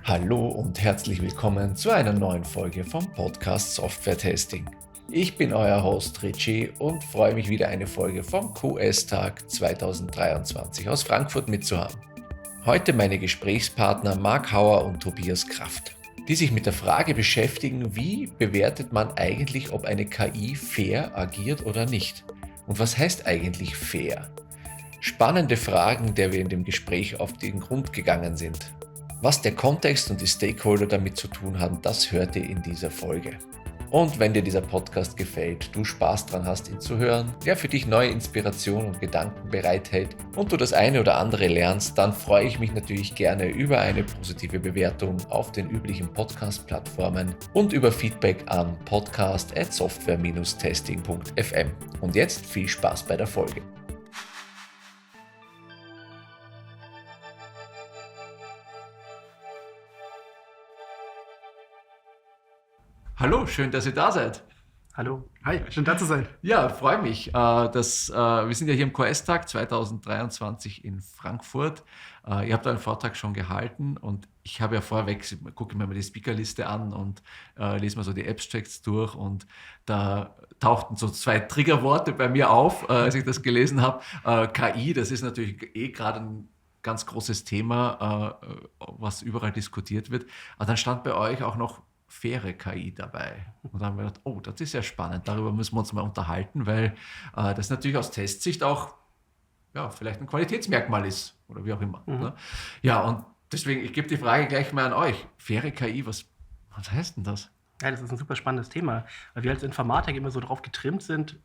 Hallo und herzlich willkommen zu einer neuen Folge vom Podcast Software Testing. Ich bin euer Host Richie und freue mich wieder eine Folge vom QS-Tag 2023 aus Frankfurt mitzuhaben. Heute meine Gesprächspartner Marc Hauer und Tobias Kraft, die sich mit der Frage beschäftigen, wie bewertet man eigentlich, ob eine KI fair agiert oder nicht? Und was heißt eigentlich fair? Spannende Fragen, der wir in dem Gespräch auf den Grund gegangen sind. Was der Kontext und die Stakeholder damit zu tun haben, das hört ihr in dieser Folge. Und wenn dir dieser Podcast gefällt, du Spaß dran hast, ihn zu hören, der für dich neue Inspiration und Gedanken bereithält und du das eine oder andere lernst, dann freue ich mich natürlich gerne über eine positive Bewertung auf den üblichen Podcast-Plattformen und über Feedback an podcast@software-testing.fm. Und jetzt viel Spaß bei der Folge. Hallo, schön, dass ihr da seid. Hallo, hi, schön da zu sein. Ja, freue mich. Wir sind ja hier im QS-Tag 2023 in Frankfurt. Ihr habt einen Vortrag schon gehalten und ich habe ja vorweg, gucke mir mal die Speakerliste an und lese mal so die Abstracts durch und da tauchten so 2 Triggerworte bei mir auf, als ich das gelesen habe. KI, das ist natürlich gerade ein ganz großes Thema, was überall diskutiert wird. Aber dann stand bei euch auch noch faire KI dabei. Und dann haben wir gedacht, oh, das ist ja spannend, darüber müssen wir uns mal unterhalten, weil das natürlich aus Testsicht auch vielleicht ein Qualitätsmerkmal ist oder wie auch immer. Ne? Ja, und deswegen, ich gebe die Frage gleich mal an euch. Faire KI, was heißt denn das? Ja, das ist ein super spannendes Thema, weil wir als Informatiker immer so drauf getrimmt sind,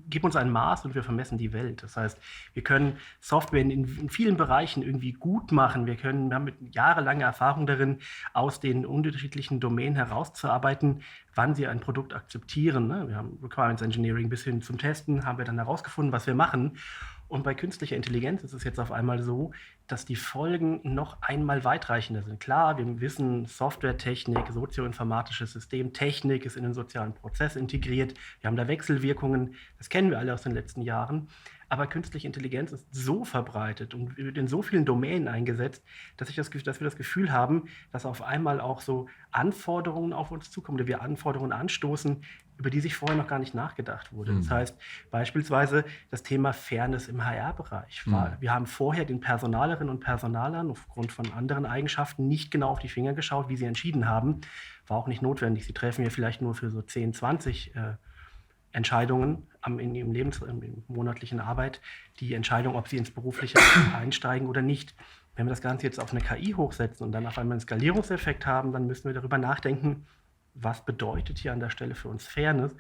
gib uns ein Maß und wir vermessen die Welt. Das heißt, wir können Software in vielen Bereichen irgendwie gut machen. Wir haben jahrelange Erfahrung darin, aus den unterschiedlichen Domänen herauszuarbeiten, wann sie ein Produkt akzeptieren. Ne? Wir haben Requirements Engineering bis hin zum Testen, haben wir dann herausgefunden, was wir machen. Und bei künstlicher Intelligenz ist es jetzt auf einmal so, dass die Folgen noch einmal weitreichender sind. Klar, wir wissen, Softwaretechnik, sozioinformatische Systemtechnik ist in den sozialen Prozess integriert. Wir haben da Wechselwirkungen, das kennen wir alle aus den letzten Jahren. Aber künstliche Intelligenz ist so verbreitet und wird in so vielen Domänen eingesetzt, dass wir das Gefühl haben, dass auf einmal auch so Anforderungen auf uns zukommen, oder wir Anforderungen anstoßen, über die sich vorher noch gar nicht nachgedacht wurde. Das heißt beispielsweise das Thema Fairness im HR-Bereich. Wir haben vorher den Personalerinnen und Personalern aufgrund von anderen Eigenschaften nicht genau auf die Finger geschaut, wie sie entschieden haben. War auch nicht notwendig. Sie treffen ja vielleicht nur für so 10, 20 Entscheidungen in ihrem monatlichen Arbeit, die Entscheidung, ob sie ins Berufliche einsteigen oder nicht. Wenn wir das Ganze jetzt auf eine KI hochsetzen und dann auf einmal einen Skalierungseffekt haben, dann müssen wir darüber nachdenken, was bedeutet hier an der Stelle für uns Fairness?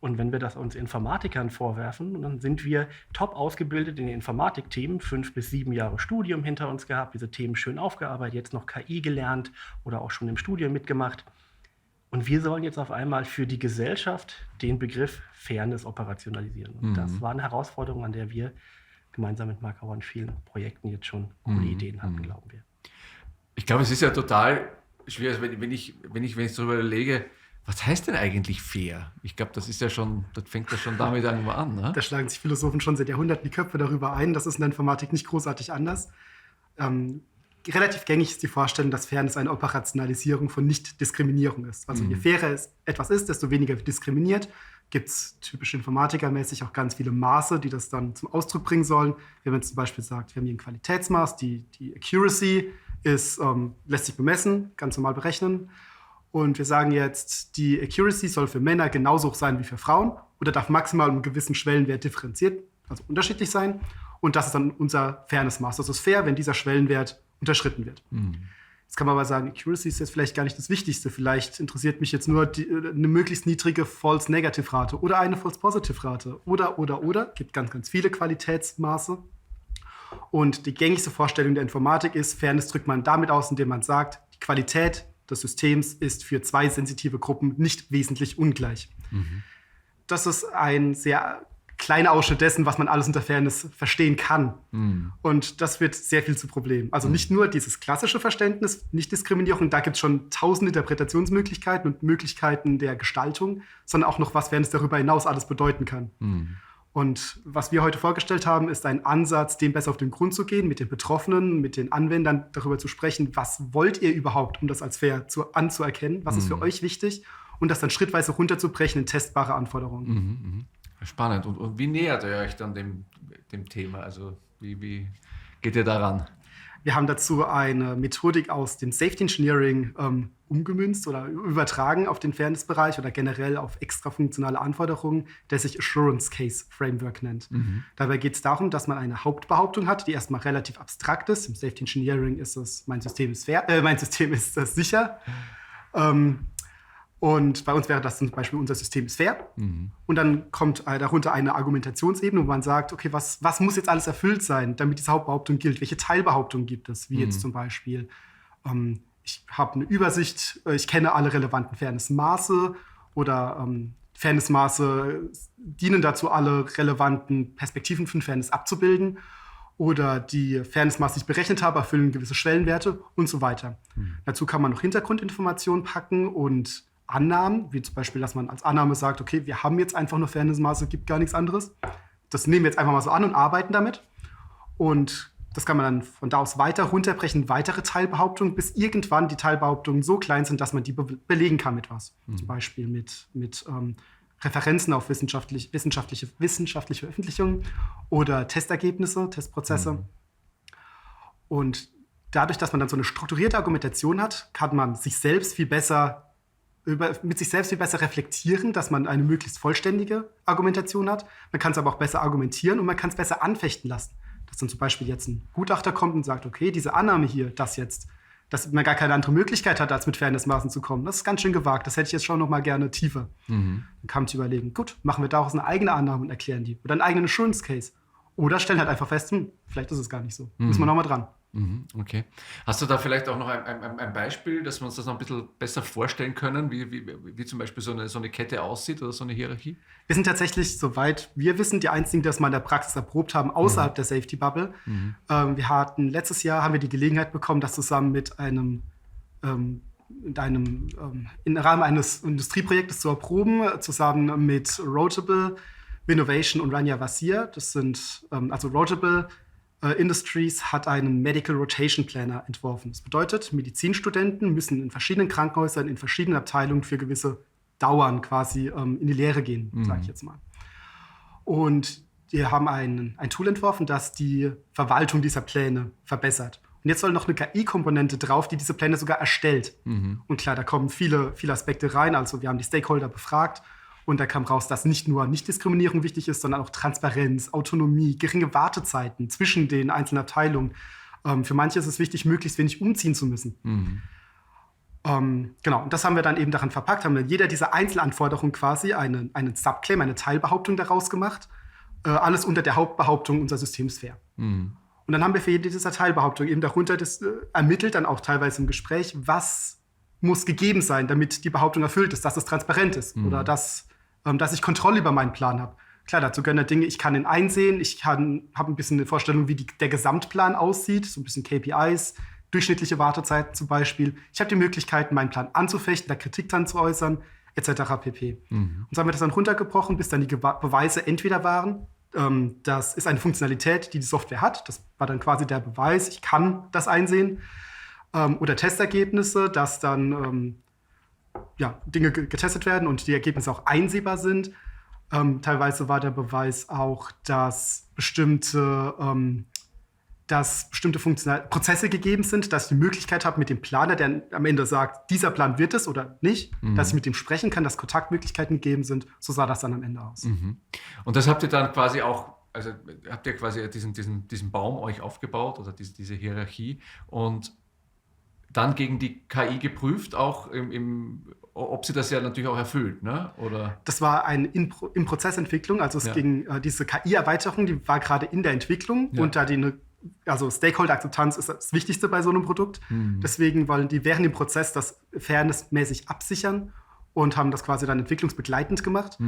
Und wenn wir das uns Informatikern vorwerfen, dann sind wir top ausgebildet in den Informatikthemen, 5 bis 7 Jahre Studium hinter uns gehabt, diese Themen schön aufgearbeitet, jetzt noch KI gelernt oder auch schon im Studium mitgemacht. Und wir sollen jetzt auf einmal für die Gesellschaft den Begriff Fairness operationalisieren. Und das war eine Herausforderung, an der wir gemeinsam mit Marc Hauer in vielen Projekten jetzt schon coole Ideen hatten, glauben wir. Ich glaube, es ist ja total schwierig, wenn ich darüber überlege, was heißt denn eigentlich fair? Ich glaube, das fängt ja schon damit irgendwo an. Ne? Da schlagen sich Philosophen schon seit Jahrhunderten die Köpfe darüber ein. Das ist in der Informatik nicht großartig anders. Relativ gängig ist die Vorstellung, dass Fairness eine Operationalisierung von Nichtdiskriminierung ist. Also je fairer etwas ist, desto weniger wird diskriminiert. Gibt es typisch informatikermäßig auch ganz viele Maße, die das dann zum Ausdruck bringen sollen. Wenn man zum Beispiel sagt, wir haben hier ein Qualitätsmaß, die Accuracy lässt sich bemessen, ganz normal berechnen. Und wir sagen jetzt, die Accuracy soll für Männer genauso hoch sein wie für Frauen oder darf maximal um einen gewissen Schwellenwert differenziert, also unterschiedlich sein. Und das ist dann unser Fairness-Maß. Das ist fair, wenn dieser Schwellenwert unterschritten wird. Jetzt kann man aber sagen, Accuracy ist jetzt vielleicht gar nicht das Wichtigste. Vielleicht interessiert mich jetzt nur eine möglichst niedrige False-Negative-Rate oder eine False-Positive-Rate oder. Gibt ganz, ganz viele Qualitätsmaße. Und die gängigste Vorstellung der Informatik ist, Fairness drückt man damit aus, indem man sagt, die Qualität des Systems ist für 2 sensitive Gruppen nicht wesentlich ungleich. Das ist ein sehr kleiner Ausschnitt dessen, was man alles unter Fairness verstehen kann. Und das wird sehr viel zu Problemen. Also nicht nur dieses klassische Verständnis, Nichtdiskriminierung, da gibt es schon 1000 Interpretationsmöglichkeiten und Möglichkeiten der Gestaltung, sondern auch noch, was Fairness darüber hinaus alles bedeuten kann. Und was wir heute vorgestellt haben, ist ein Ansatz, dem besser auf den Grund zu gehen, mit den Betroffenen, mit den Anwendern darüber zu sprechen, was wollt ihr überhaupt, um das als fair anzuerkennen, was ist für euch wichtig und das dann schrittweise runterzubrechen in testbare Anforderungen. Spannend. Und wie nähert ihr euch dann dem Thema? Also wie geht ihr daran? Wir haben dazu eine Methodik aus dem Safety Engineering umgemünzt oder übertragen auf den Fairness-Bereich oder generell auf extrafunktionale Anforderungen, der sich Assurance Case Framework nennt. Dabei geht es darum, dass man eine Hauptbehauptung hat, die erstmal relativ abstrakt ist. Im Safety Engineering ist es, mein System ist fair, mein System ist sicher. Und bei uns wäre das zum Beispiel, unser System ist fair. Und dann kommt darunter eine Argumentationsebene, wo man sagt, okay, was muss jetzt alles erfüllt sein, damit diese Hauptbehauptung gilt? Welche Teilbehauptungen gibt es? Wie jetzt zum Beispiel, ich habe eine Übersicht, ich kenne alle relevanten Fairnessmaße oder Fairnessmaße dienen dazu, alle relevanten Perspektiven von Fairness abzubilden. Oder die Fairnessmaße, die ich berechnet habe, erfüllen gewisse Schwellenwerte und so weiter. Dazu kann man noch Hintergrundinformationen packen und Annahmen, wie zum Beispiel, dass man als Annahme sagt, okay, wir haben jetzt einfach nur Fairnessmaße, gibt gar nichts anderes. Das nehmen wir jetzt einfach mal so an und arbeiten damit. Und das kann man dann von da aus weiter runterbrechen, weitere Teilbehauptungen, bis irgendwann die Teilbehauptungen so klein sind, dass man die belegen kann mit was. Zum Beispiel mit Referenzen auf wissenschaftliche Veröffentlichungen oder Testergebnisse, Testprozesse. Und dadurch, dass man dann so eine strukturierte Argumentation hat, kann man sich selbst viel besser reflektieren, dass man eine möglichst vollständige Argumentation hat. Man kann es aber auch besser argumentieren und man kann es besser anfechten lassen. Dass dann zum Beispiel jetzt ein Gutachter kommt und sagt, okay, diese Annahme hier, dass man gar keine andere Möglichkeit hat, als mit Fairnessmaßen zu kommen, das ist ganz schön gewagt. Das hätte ich jetzt schon noch mal gerne tiefer. Dann kann man sich überlegen, gut, machen wir daraus eine eigene Annahme und erklären die. Oder einen eigenen Assurance Case. Oder stellen halt einfach fest, vielleicht ist es gar nicht so. Müssen wir noch mal dran. Okay. Hast du da vielleicht auch noch ein Beispiel, dass wir uns das noch ein bisschen besser vorstellen können, wie zum Beispiel so eine Kette aussieht oder so eine Hierarchie? Wir sind tatsächlich, soweit wir wissen, die Einzigen, die das mal in der Praxis erprobt haben, außerhalb der Safety Bubble. Letztes Jahr haben wir die Gelegenheit bekommen, das zusammen im Rahmen eines Industrieprojektes zu erproben, zusammen mit Rotable, Innovation und Rania Vasir. Das sind, Rotable Industries hat einen Medical Rotation Planner entworfen. Das bedeutet, Medizinstudenten müssen in verschiedenen Krankenhäusern, in verschiedenen Abteilungen für gewisse Dauern quasi in die Lehre gehen, sage ich jetzt mal. Und die haben ein Tool entworfen, das die Verwaltung dieser Pläne verbessert. Und jetzt soll noch eine KI-Komponente drauf, die diese Pläne sogar erstellt. Und klar, da kommen viele Aspekte rein. Also wir haben die Stakeholder befragt. Und da kam raus, dass nicht nur Nichtdiskriminierung wichtig ist, sondern auch Transparenz, Autonomie, geringe Wartezeiten zwischen den einzelnen Abteilungen. Für manche ist es wichtig, möglichst wenig umziehen zu müssen. Genau, und das haben wir dann eben daran verpackt, haben wir jeder dieser Einzelanforderungen quasi einen Subclaim, eine Teilbehauptung daraus gemacht. Alles unter der Hauptbehauptung, unser System ist fair. Und dann haben wir für jede dieser Teilbehauptungen eben darunter ermittelt, dann auch teilweise im Gespräch, was muss gegeben sein, damit die Behauptung erfüllt ist, dass es transparent ist oder dass ich Kontrolle über meinen Plan habe. Klar, dazu gehören Dinge, ich kann ihn einsehen, ich habe ein bisschen eine Vorstellung, wie der Gesamtplan aussieht, so ein bisschen KPIs, durchschnittliche Wartezeiten zum Beispiel. Ich habe die Möglichkeit, meinen Plan anzufechten, da Kritik dran zu äußern, etc. pp. Und so haben wir das dann runtergebrochen, bis dann die Beweise entweder waren, das ist eine Funktionalität, die Software hat, das war dann quasi der Beweis, ich kann das einsehen, oder Testergebnisse, dass dann Dinge getestet werden und die Ergebnisse auch einsehbar sind. Teilweise war der Beweis auch, dass bestimmte Prozesse gegeben sind, dass ich die Möglichkeit habe mit dem Planer, der am Ende sagt, dieser Plan wird es oder nicht, dass ich mit dem sprechen kann, dass Kontaktmöglichkeiten gegeben sind. So sah das dann am Ende aus. Und das habt ihr dann quasi auch, also habt ihr quasi diesen Baum euch aufgebaut oder diese Hierarchie und dann gegen die KI geprüft, auch ob sie das ja natürlich auch erfüllt, ne? Oder? Das war eine in Prozessentwicklung, also es ging diese KI-Erweiterung, die war gerade in der Entwicklung und da Stakeholder-Akzeptanz ist das Wichtigste bei so einem Produkt. Deswegen wollen die während dem Prozess das fairnessmäßig absichern und haben das quasi dann entwicklungsbegleitend gemacht.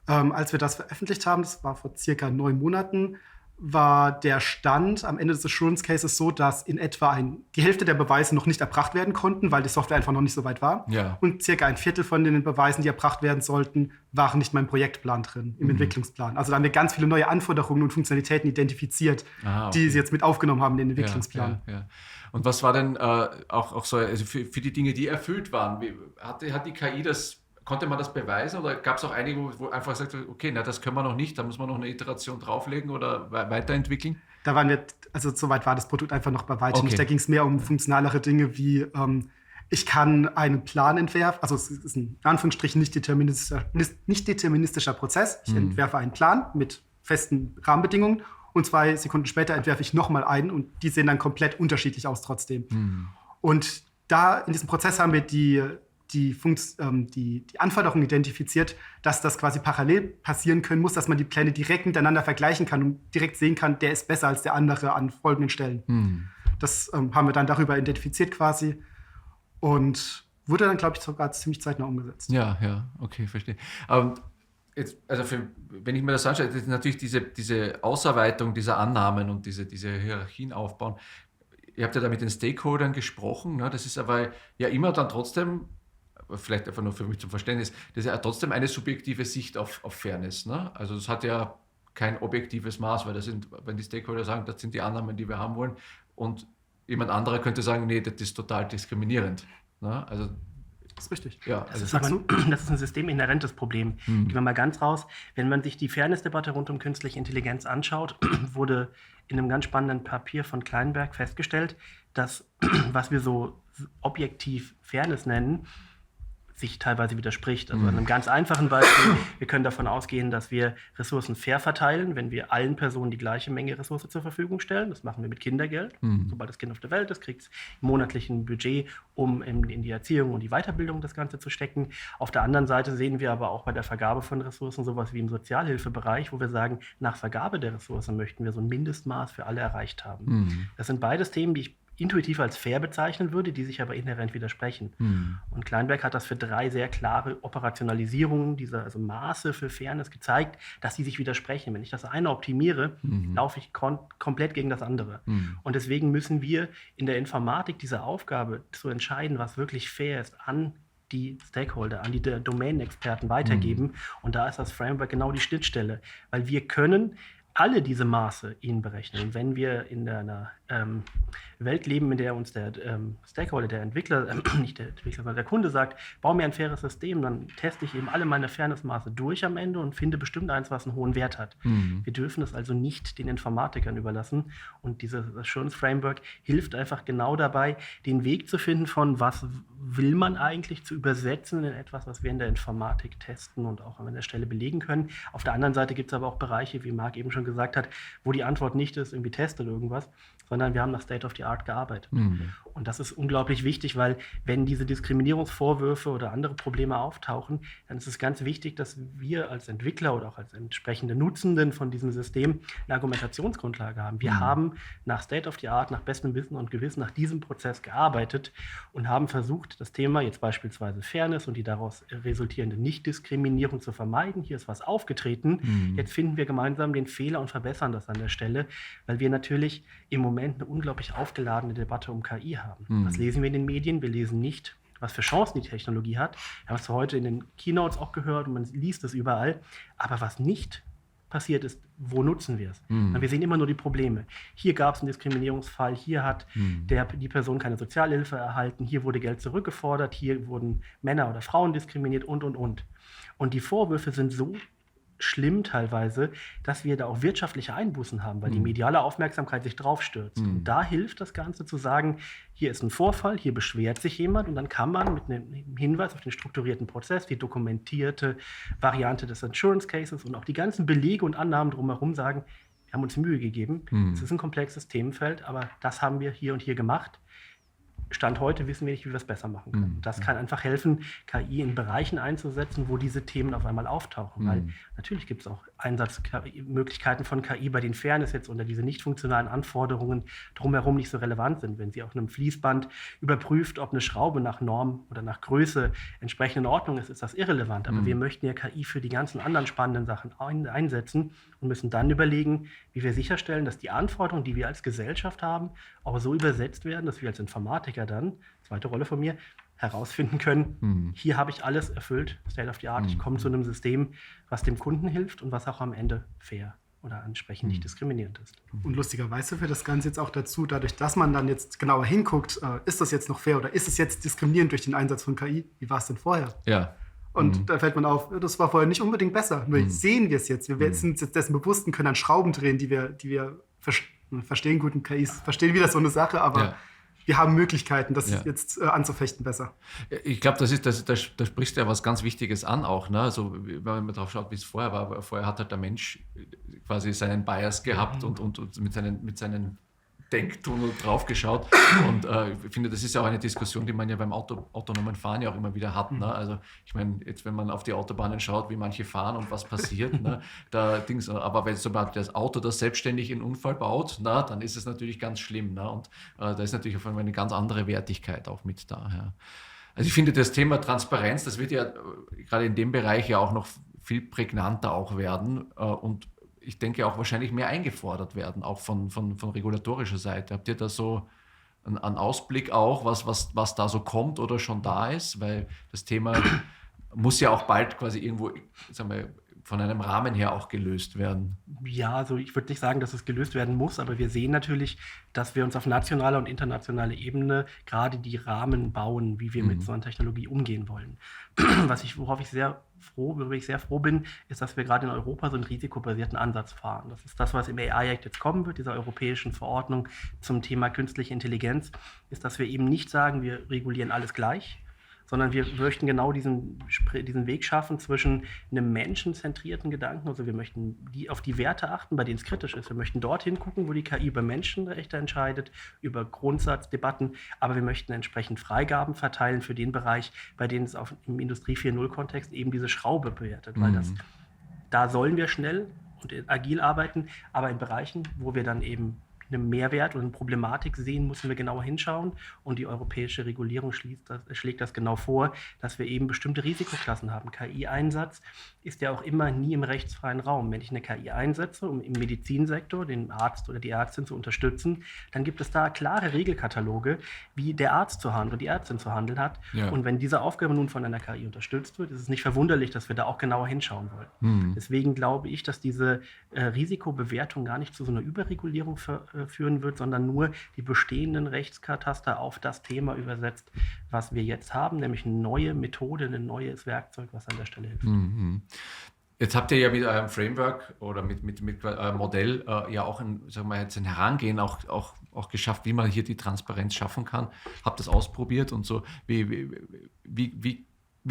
Als wir das veröffentlicht haben, das war vor circa 9 Monaten, war der Stand am Ende des Assurance Cases so, dass in etwa die Hälfte der Beweise noch nicht erbracht werden konnten, weil die Software einfach noch nicht so weit war. Ja. Und circa ein Viertel von den Beweisen, die erbracht werden sollten, waren nicht mal im Projektplan drin, im Entwicklungsplan. Also da haben wir ganz viele neue Anforderungen und Funktionalitäten identifiziert, die sie jetzt mit aufgenommen haben in den Entwicklungsplan. Ja. Und was war denn auch so, also für die Dinge, die erfüllt waren, hat die KI konnte man das beweisen oder gab es auch einige, wo einfach gesagt wird, okay, das können wir noch nicht, da muss man noch eine Iteration drauflegen oder weiterentwickeln? Da waren wir, also soweit war das Produkt einfach noch bei weitem nicht. Da ging es mehr um funktionalere Dinge wie, ich kann einen Plan entwerfen, also es ist ein in Anführungsstrichen nicht deterministischer Prozess. Ich entwerfe einen Plan mit festen Rahmenbedingungen und 2 Sekunden später entwerfe ich nochmal einen und die sehen dann komplett unterschiedlich aus trotzdem. Und da in diesem Prozess haben wir die Anforderungen identifiziert, dass das quasi parallel passieren können muss, dass man die Pläne direkt miteinander vergleichen kann und direkt sehen kann, der ist besser als der andere an folgenden Stellen. Das haben wir dann darüber identifiziert quasi und wurde dann, glaube ich, sogar ziemlich zeitnah umgesetzt. Ja, okay, verstehe. Jetzt, also wenn ich mir das anschaue, das ist natürlich diese Ausarbeitung dieser Annahmen und diese Hierarchien aufbauen. Ihr habt ja da mit den Stakeholdern gesprochen, ne? Das ist aber ja immer dann trotzdem, vielleicht einfach nur für mich zum Verständnis, das ist ja trotzdem eine subjektive Sicht auf Fairness. Ne? Also das hat ja kein objektives Maß, weil wenn die Stakeholder sagen, das sind die Annahmen, die wir haben wollen, und jemand anderer könnte sagen, nee, das ist total diskriminierend. Ne? Also das ist richtig. Ja, das ist ein systeminhärentes Problem. Gehen wir mal ganz raus. Wenn man sich die Fairness-Debatte rund um künstliche Intelligenz anschaut, wurde in einem ganz spannenden Papier von Kleinberg festgestellt, dass, was wir so objektiv Fairness nennen, sich teilweise widerspricht. Also an einem ganz einfachen Beispiel, wir können davon ausgehen, dass wir Ressourcen fair verteilen, wenn wir allen Personen die gleiche Menge Ressource zur Verfügung stellen. Das machen wir mit Kindergeld. Sobald das Kind auf der Welt ist, kriegt es im monatlichen Budget, um in die Erziehung und die Weiterbildung das Ganze zu stecken. Auf der anderen Seite sehen wir aber auch bei der Vergabe von Ressourcen sowas wie im Sozialhilfebereich, wo wir sagen, nach Vergabe der Ressourcen möchten wir so ein Mindestmaß für alle erreicht haben. Das sind beides Themen, die ich intuitiv als fair bezeichnen würde, die sich aber inhärent widersprechen. Und Kleinberg hat das für 3 sehr klare Operationalisierungen dieser Maße für Fairness gezeigt, dass sie sich widersprechen. Wenn ich das eine optimiere, laufe ich komplett gegen das andere. Und deswegen müssen wir in der Informatik diese Aufgabe zu entscheiden, was wirklich fair ist, an die Stakeholder, an die Domänenexperten weitergeben. Und da ist das Framework genau die Schnittstelle, weil wir können alle diese Maße ihnen berechnen. Und wenn wir in einer Welt leben, in der uns der Stakeholder, der Entwickler, nicht der Entwickler, sondern der Kunde sagt, bau mir ein faires System, dann teste ich eben alle meine Fairnessmaße durch am Ende und finde bestimmt eins, was einen hohen Wert hat. Wir dürfen es also nicht den Informatikern überlassen. Und dieses Assurance Framework hilft einfach genau dabei, den Weg zu finden von, was will man eigentlich, zu übersetzen in etwas, was wir in der Informatik testen und auch an der Stelle belegen können. Auf der anderen Seite gibt es aber auch Bereiche, wie Marc eben schon gesagt hat, wo die Antwort nicht ist, irgendwie testet irgendwas, sondern wir haben nach State of the Art gearbeitet. Und das ist unglaublich wichtig, weil wenn diese Diskriminierungsvorwürfe oder andere Probleme auftauchen, dann ist es ganz wichtig, dass wir als Entwickler oder auch als entsprechende Nutzenden von diesem System eine Argumentationsgrundlage haben. Wir haben nach State of the Art, nach bestem Wissen und Gewissen nach diesem Prozess gearbeitet und haben versucht, das Thema jetzt beispielsweise Fairness und die daraus resultierende Nichtdiskriminierung zu vermeiden. Hier ist was aufgetreten. Jetzt finden wir gemeinsam den Fehler und verbessern das an der Stelle, weil wir natürlich im Moment eine unglaublich aufgeladene Debatte um KI haben. Was lesen wir in den Medien? Wir lesen nicht, was für Chancen die Technologie hat. Wir haben es heute in den Keynotes auch gehört und man liest es überall. Aber was nicht passiert ist, wo nutzen wir es? Wir sehen immer nur die Probleme. Hier gab es einen Diskriminierungsfall, hier hat die Person keine Sozialhilfe erhalten, hier wurde Geld zurückgefordert, hier wurden Männer oder Frauen diskriminiert und. Und die Vorwürfe sind so schlimm teilweise, dass wir da auch wirtschaftliche Einbußen haben, weil die mediale Aufmerksamkeit sich draufstürzt. Und da hilft das Ganze zu sagen, hier ist ein Vorfall, hier beschwert sich jemand und dann kann man mit einem Hinweis auf den strukturierten Prozess, die dokumentierte Variante des Insurance Cases und auch die ganzen Belege und Annahmen drumherum sagen, wir haben uns Mühe gegeben, es ist ein komplexes Themenfeld, aber das haben wir hier und hier gemacht. Stand heute wissen wir nicht, wie wir es besser machen können. Das kann einfach helfen, KI in Bereichen einzusetzen, wo diese Themen auf einmal auftauchen. Weil natürlich gibt es auch Einsatzmöglichkeiten von KI, bei denen Fairness jetzt unter diese nicht funktionalen Anforderungen drumherum nicht so relevant sind. Wenn sie auf einem Fließband überprüft, ob eine Schraube nach Norm oder nach Größe entsprechend in Ordnung ist, ist das irrelevant. Aber wir möchten ja KI für die ganzen anderen spannenden Sachen einsetzen und müssen dann überlegen, wie wir sicherstellen, dass die Anforderungen, die wir als Gesellschaft haben, auch so übersetzt werden, dass wir als Informatiker dann, zweite Rolle von mir, herausfinden können, hier habe ich alles erfüllt, State of the Art, ich komme zu einem System, was dem Kunden hilft und was auch am Ende fair oder entsprechend nicht diskriminierend ist. Und lustigerweise führt das Ganze jetzt auch dazu, dadurch, dass man dann jetzt genauer hinguckt, ist das jetzt noch fair oder ist es jetzt diskriminierend durch den Einsatz von KI? Wie war es denn vorher? Ja. Und da fällt man auf, das war vorher nicht unbedingt besser. Nur sehen wir es jetzt. Wir sind uns jetzt dessen bewusst und können dann Schrauben drehen, die wir verstehen. Guten KIs verstehen wieder so eine Sache, aber wir haben Möglichkeiten, das jetzt anzufechten besser. Ich glaube, da sprichst du ja was ganz Wichtiges an auch. Ne? Also, wenn man drauf schaut, wie es vorher war. Vorher hat halt der Mensch quasi seinen Bias gehabt und mit seinen Denktunnel draufgeschaut. Und ich finde, das ist ja auch eine Diskussion, die man ja beim autonomen Fahren ja auch immer wieder hat. Ne? Also ich meine, jetzt wenn man auf die Autobahnen schaut, wie manche fahren und was passiert, ne? Aber wenn sobald das Auto das selbstständig einen Unfall baut, na, dann ist es natürlich ganz schlimm. Ne? Und da ist natürlich auf einmal eine ganz andere Wertigkeit auch mit da. Ja. Also ich finde, das Thema Transparenz, das wird ja gerade in dem Bereich ja auch noch viel prägnanter auch werden und ich denke auch wahrscheinlich mehr eingefordert werden, auch von regulatorischer Seite. Habt ihr da so einen Ausblick auch, was da so kommt oder schon da ist? Weil das Thema muss ja auch bald quasi irgendwo, sagen wir, von einem Rahmen her auch gelöst werden. Ja, also ich würde nicht sagen, dass es gelöst werden muss, aber wir sehen natürlich, dass wir uns auf nationaler und internationaler Ebene gerade die Rahmen bauen, wie wir mit so einer Technologie umgehen wollen. Worüber ich sehr froh bin, ist, dass wir gerade in Europa so einen risikobasierten Ansatz fahren. Das ist das, was im AI Act jetzt kommen wird, dieser europäischen Verordnung zum Thema künstliche Intelligenz, ist, dass wir eben nicht sagen, wir regulieren alles gleich, sondern wir möchten genau diesen Weg schaffen zwischen einem menschenzentrierten Gedanken, also wir möchten auf die Werte achten, bei denen es kritisch ist. Wir möchten dorthin gucken, wo die KI über Menschenrechte entscheidet, über Grundsatzdebatten, aber wir möchten entsprechend Freigaben verteilen für den Bereich, bei dem es im Industrie 4.0-Kontext eben diese Schraube bewertet, weil da sollen wir schnell und agil arbeiten, aber in Bereichen, wo wir dann eben einen Mehrwert oder eine Problematik sehen, müssen wir genauer hinschauen. Und die europäische Regulierung schlägt das genau vor, dass wir eben bestimmte Risikoklassen haben. KI-Einsatz ist ja auch immer nie im rechtsfreien Raum. Wenn ich eine KI einsetze, um im Medizinsektor den Arzt oder die Ärztin zu unterstützen, dann gibt es da klare Regelkataloge, wie der Arzt zu handeln oder die Ärztin zu handeln hat. Ja. Und wenn diese Aufgabe nun von einer KI unterstützt wird, ist es nicht verwunderlich, dass wir da auch genauer hinschauen wollen. Deswegen glaube ich, dass diese Risikobewertung gar nicht zu so einer Überregulierung führen wird, sondern nur die bestehenden Rechtskataster auf das Thema übersetzt, was wir jetzt haben, nämlich eine neue Methode, ein neues Werkzeug, was an der Stelle hilft. Jetzt habt ihr ja mit eurem Framework oder mit eurem Modell ja auch ein Herangehen auch geschafft, wie man hier die Transparenz schaffen kann. Habt das ausprobiert und so. Wie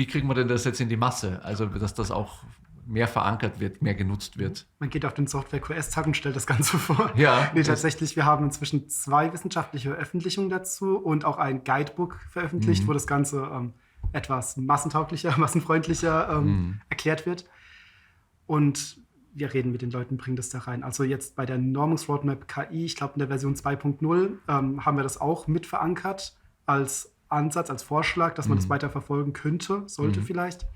kriegen wir denn das jetzt in die Masse? Also, dass das auch mehr verankert wird, mehr genutzt wird. Man geht auf den Software QS-Tag und stellt das Ganze vor. Ja. Nee, tatsächlich, wir haben inzwischen 2 wissenschaftliche Veröffentlichungen dazu und auch ein Guidebook veröffentlicht, wo das Ganze etwas massenfreundlicher erklärt wird. Und wir reden mit den Leuten, bringen das da rein. Also jetzt bei der Normungsroadmap KI, ich glaube in der Version 2.0, haben wir das auch mit verankert als Ansatz, als Vorschlag, dass man das weiterverfolgen könnte, sollte vielleicht.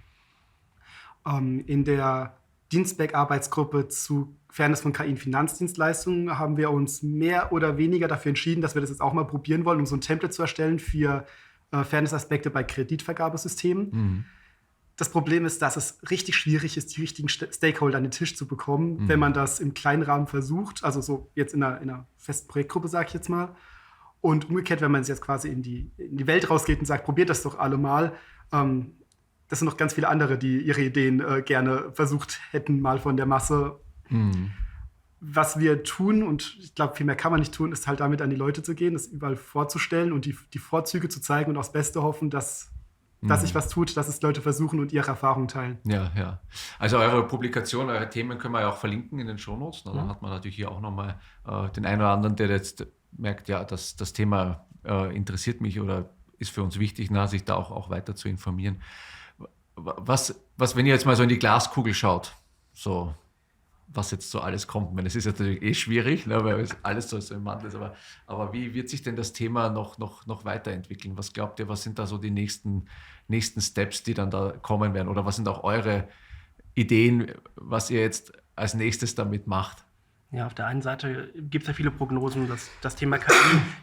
In der Dienstback-Arbeitsgruppe zu Fairness von KI in Finanzdienstleistungen haben wir uns mehr oder weniger dafür entschieden, dass wir das jetzt auch mal probieren wollen, um so ein Template zu erstellen für Fairness-Aspekte bei Kreditvergabesystemen. Das Problem ist, dass es richtig schwierig ist, die richtigen Stakeholder an den Tisch zu bekommen, wenn man das im kleinen Rahmen versucht, also so jetzt in einer festen Projektgruppe, sage ich jetzt mal. Und umgekehrt, wenn man jetzt quasi in die Welt rausgeht und sagt, probiert das doch alle mal, das sind noch ganz viele andere, die ihre Ideen gerne versucht hätten, mal von der Masse. Was wir tun, und ich glaube, viel mehr kann man nicht tun, ist halt damit an die Leute zu gehen, das überall vorzustellen und die Vorzüge zu zeigen und aufs Beste hoffen, dass sich was tut, dass es Leute versuchen und ihre Erfahrungen teilen. Ja. Also eure Publikation, eure Themen können wir ja auch verlinken in den Shownotes. Dann hat man natürlich hier auch nochmal den einen oder anderen, der jetzt merkt, ja, das Thema interessiert mich oder ist für uns wichtig, sich da auch weiter zu informieren. Was, wenn ihr jetzt mal so in die Glaskugel schaut, so was jetzt so alles kommt. Ich meine, es ist natürlich schwierig, ne, weil alles so im Wandel ist, aber wie wird sich denn das Thema noch weiterentwickeln? Was glaubt ihr, was sind da so die nächsten Steps, die dann da kommen werden? Oder was sind auch eure Ideen, was ihr jetzt als nächstes damit macht? Ja, auf der einen Seite gibt es ja viele Prognosen, dass das Thema KI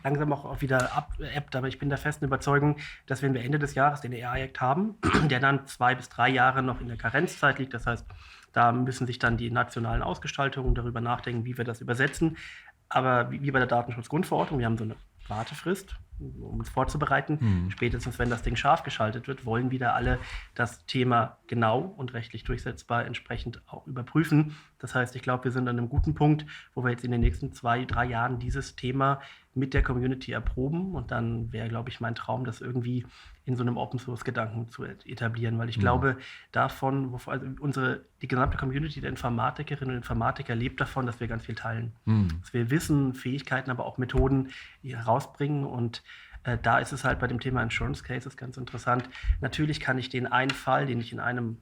langsam auch wieder abebbt, aber ich bin der festen Überzeugung, dass wenn wir Ende des Jahres den AI-Act haben, der dann 2 bis 3 Jahre noch in der Karenzzeit liegt, das heißt, da müssen sich dann die nationalen Ausgestaltungen darüber nachdenken, wie wir das übersetzen. Aber wie bei der Datenschutzgrundverordnung, wir haben so eine Wartefrist, um uns vorzubereiten. Spätestens, wenn das Ding scharf geschaltet wird, wollen wieder alle das Thema genau und rechtlich durchsetzbar entsprechend auch überprüfen. Das heißt, ich glaube, wir sind an einem guten Punkt, wo wir jetzt in den nächsten 2, 3 Jahren dieses Thema mit der Community erproben. Und dann wäre, glaube ich, mein Traum, das irgendwie in so einem Open-Source-Gedanken zu etablieren. Weil ich glaube, die gesamte Community der Informatikerinnen und Informatiker lebt davon, dass wir ganz viel teilen. Dass wir Wissen, Fähigkeiten, aber auch Methoden herausbringen. Und da ist es halt bei dem Thema Insurance Cases ganz interessant. Natürlich kann ich den einen Fall, den ich in einem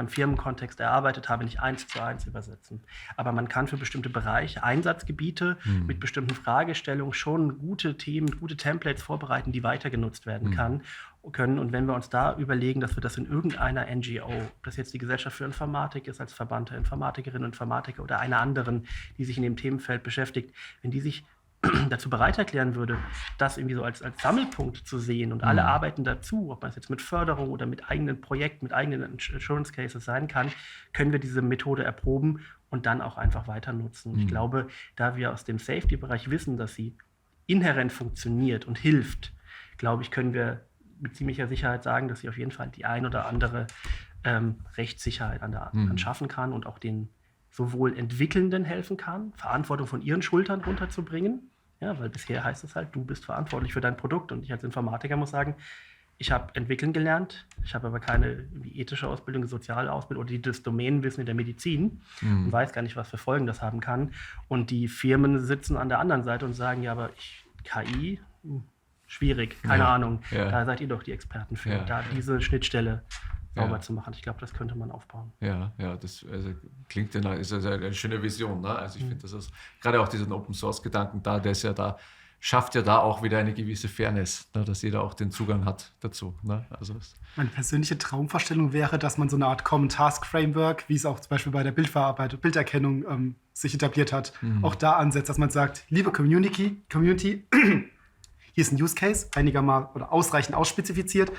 Firmenkontext erarbeitet habe, nicht 1:1 übersetzen. Aber man kann für bestimmte Bereiche, Einsatzgebiete mit bestimmten Fragestellungen schon gute Themen, gute Templates vorbereiten, die weiter genutzt werden können. Und wenn wir uns da überlegen, dass wir das in irgendeiner NGO, ob das jetzt die Gesellschaft für Informatik ist, als Verband der Informatikerinnen und Informatiker oder einer anderen, die sich in dem Themenfeld beschäftigt, wenn die sich dazu bereit erklären würde, das irgendwie so als Sammelpunkt zu sehen und alle arbeiten dazu, ob man es jetzt mit Förderung oder mit eigenen Projekten, mit eigenen Insurance Cases sein kann, können wir diese Methode erproben und dann auch einfach weiter nutzen. Ich glaube, da wir aus dem Safety-Bereich wissen, dass sie inhärent funktioniert und hilft, glaube ich, können wir mit ziemlicher Sicherheit sagen, dass sie auf jeden Fall die ein oder andere Rechtssicherheit an schaffen kann und auch den sowohl Entwickelnden helfen kann, Verantwortung von ihren Schultern runterzubringen. Ja, weil bisher heißt es halt, du bist verantwortlich für dein Produkt. Und ich als Informatiker muss sagen, ich habe entwickeln gelernt, ich habe aber keine ethische Ausbildung, soziale Ausbildung oder das Domänenwissen in der Medizin und weiß gar nicht, was für Folgen das haben kann. Und die Firmen sitzen an der anderen Seite und sagen, ja, aber KI, schwierig, keine Ahnung. Ja. Da seid ihr doch die Experten für, da diese Schnittstelle sauber zu machen. Ich glaube, das könnte man aufbauen. Ja, das klingt ja ist eine schöne Vision. Ne? Also ich finde, das ist gerade auch diesen Open-Source-Gedanken schafft ja da auch wieder eine gewisse Fairness, ne? Dass jeder auch den Zugang hat dazu. Ne? Also meine persönliche Traumvorstellung wäre, dass man so eine Art Common Task Framework, wie es auch zum Beispiel bei der Bilderkennung sich etabliert hat, auch da ansetzt, dass man sagt, liebe Community, hier ist ein Use Case, einigermaßen oder ausreichend ausspezifiziert,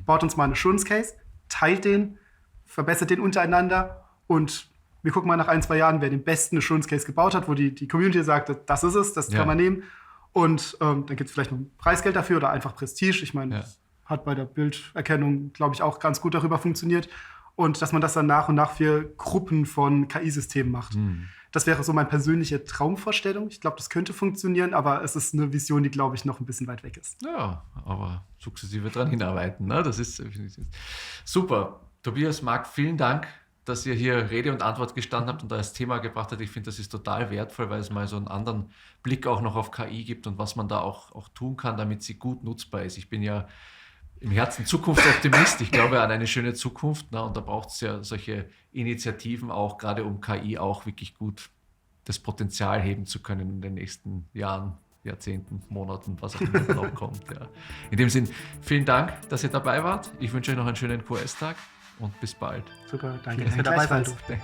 baut uns mal eine Assurance Case, teilt den, verbessert den untereinander und wir gucken mal nach 1, 2 Jahren, wer den besten Assurance Case gebaut hat, wo die Community sagt, das ist es, das kann man nehmen. Und dann gibt es vielleicht noch ein Preisgeld dafür oder einfach Prestige. Ich meine, das hat bei der Bilderkennung, glaube ich, auch ganz gut darüber funktioniert. Und dass man das dann nach und nach für Gruppen von KI-Systemen macht. Das wäre so meine persönliche Traumvorstellung. Ich glaube, das könnte funktionieren, aber es ist eine Vision, die, glaube ich, noch ein bisschen weit weg ist. Ja, aber sukzessive dran hinarbeiten. Ne? Das ist super. Tobias, Marc, vielen Dank, dass ihr hier Rede und Antwort gestanden habt und das Thema gebracht habt. Ich finde, das ist total wertvoll, weil es mal so einen anderen Blick auch noch auf KI gibt und was man da auch tun kann, damit sie gut nutzbar ist. Ich bin ja im Herzen Zukunftsoptimist. Ich glaube an eine schöne Zukunft. Ne? Und da braucht es ja solche Initiativen auch, gerade um KI auch wirklich gut das Potenzial heben zu können in den nächsten Jahren, Jahrzehnten, Monaten, was auch immer noch kommt. Ja. In dem Sinn, vielen Dank, dass ihr dabei wart. Ich wünsche euch noch einen schönen QS-Tag und bis bald. Super, danke, dass wir dabei sein durften.